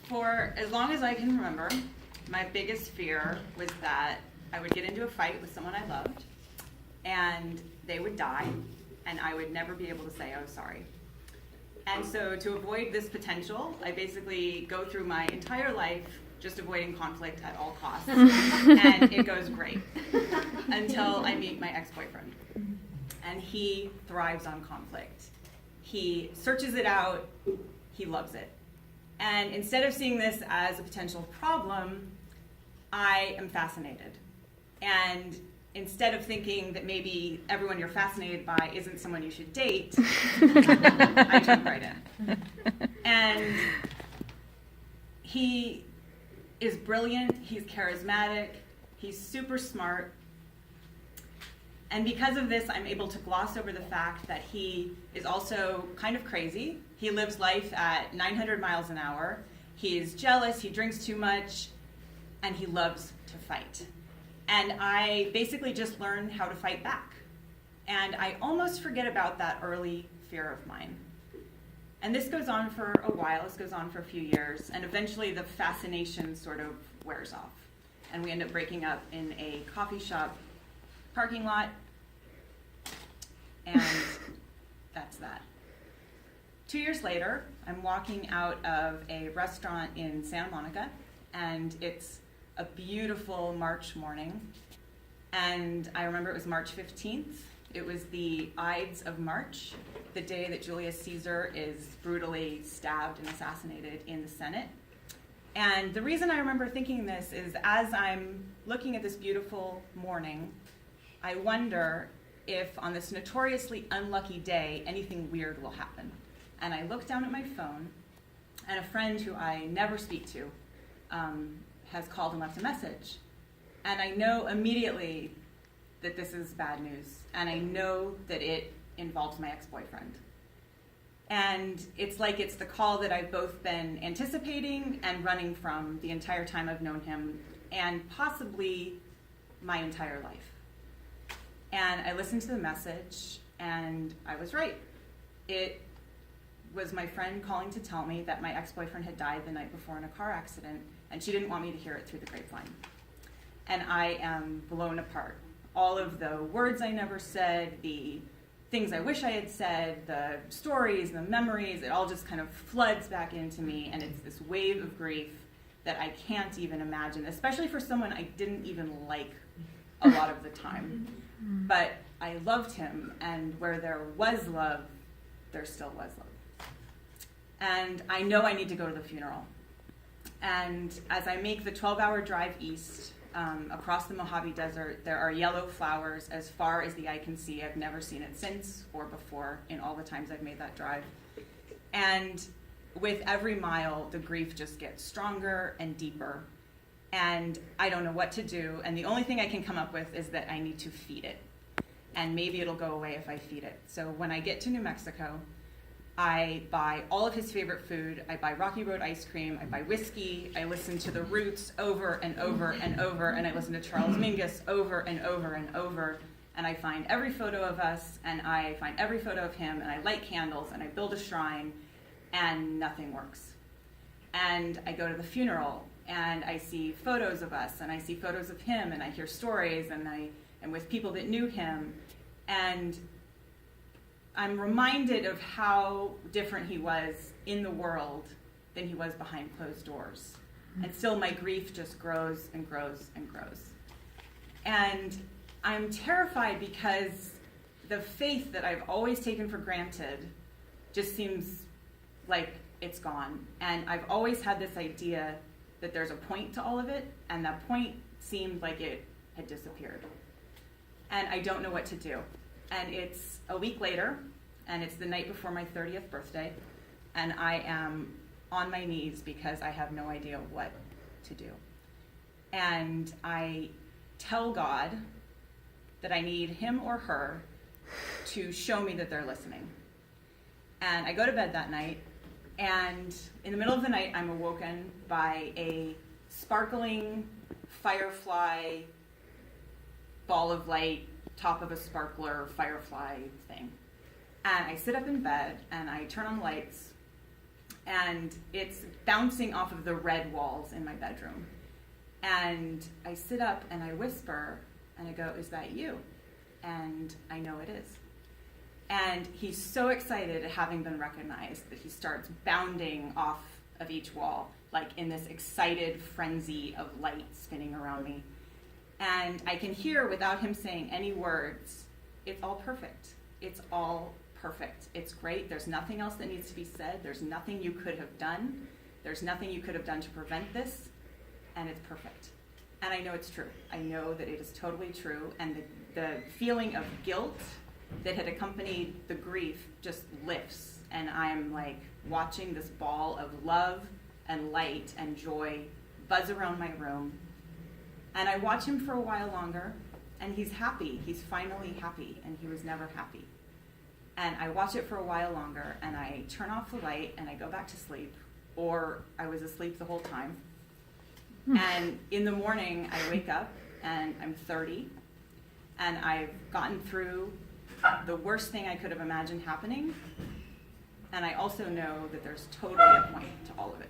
For as long as I can remember, my biggest fear was that I would get into a fight with someone I loved, and they would die, and I would never be able to say I was sorry. And so to avoid this potential, I basically go through my entire life just avoiding conflict at all costs. And it goes great until I meet my ex-boyfriend. And he thrives on conflict. He searches it out, he loves it. And instead of seeing this as a potential problem, I am fascinated. And instead of thinking that maybe everyone you're fascinated by isn't someone you should date, I jump right in. And he is brilliant, he's charismatic, he's super smart. And because of this, I'm able to gloss over the fact that he is also kind of crazy. He lives life at 900 miles an hour. He is jealous, he drinks too much, and he loves to fight. And I basically just learned how to fight back. And I almost forget about that early fear of mine. And this goes on for a while, this goes on for a few years, and eventually the fascination sort of wears off. And we end up breaking up in a coffee shop parking lot, and that's that. 2 years later, I'm walking out of a restaurant in Santa Monica, and it's a beautiful March morning, and I remember it was March 15th. It was the Ides of March, the day that Julius Caesar is brutally stabbed and assassinated in the Senate. And the reason I remember thinking this is as I'm looking at this beautiful morning, I wonder if on this notoriously unlucky day, anything weird will happen. And I look down at my phone, and a friend who I never speak to has called and left a message. And I know immediately that this is bad news, and I know that it involves my ex-boyfriend. And it's like it's the call that I've both been anticipating and running from the entire time I've known him, and possibly my entire life. And I listened to the message, and I was right. It was my friend calling to tell me that my ex-boyfriend had died the night before in a car accident, and she didn't want me to hear it through the grapevine. And I am blown apart. All of the words I never said, the things I wish I had said, the stories, the memories, it all just kind of floods back into me, and it's this wave of grief that I can't even imagine, especially for someone I didn't even like a lot of the time. But I loved him, and where there was love, there still was love. And I know I need to go to the funeral. And as I make the 12-hour drive east, across the Mojave Desert, there are yellow flowers as far as the eye can see. I've never seen it since or before in all the times I've made that drive. And with every mile, the grief just gets stronger and deeper. And I don't know what to do. And the only thing I can come up with is that I need to feed it. And maybe it'll go away if I feed it. So when I get to New Mexico, I buy all of his favorite food. I buy Rocky Road ice cream. I buy whiskey. I listen to The Roots over and over and over. And I listen to Charles Mingus over and over and over. And I find every photo of us, and I find every photo of him, and I light candles, and I build a shrine, and nothing works. And I go to the funeral, and I see photos of us, and I see photos of him, and I hear stories, and I am with people that knew him. And I'm reminded of how different he was in the world than he was behind closed doors. And still my grief just grows and grows and grows. And I'm terrified because the faith that I've always taken for granted just seems like it's gone. And I've always had this idea that there's a point to all of it, and that point seemed like it had disappeared. And I don't know what to do. And it's a week later, and it's the night before my 30th birthday, and I am on my knees because I have no idea what to do. And I tell God that I need him or her to show me that they're listening. And I go to bed that night, and in the middle of the night, I'm awoken by a sparkling firefly ball of light, top of a sparkler firefly thing. And I sit up in bed, and I turn on the lights, and it's bouncing off of the red walls in my bedroom. And I sit up and I whisper and I go, "Is that you?" And I know it is. And he's so excited at having been recognized that he starts bounding off of each wall, like in this excited frenzy of light spinning around me. And I can hear, without him saying any words, "It's all perfect. It's all perfect. It's great. There's nothing else that needs to be said. There's nothing you could have done. There's nothing you could have done to prevent this. And it's perfect." And I know it's true. I know that it is totally true. And the feeling of guilt that had accompanied the grief just lifts. And I'm like watching this ball of love and light and joy buzz around my room. And I watch him for a while longer, and he's happy. He's finally happy, and he was never happy. And I watch it for a while longer, and I turn off the light, and I go back to sleep, or I was asleep the whole time. And in the morning, I wake up, and I'm 30, and I've gotten through the worst thing I could have imagined happening, and I also know that there's totally a point to all of it.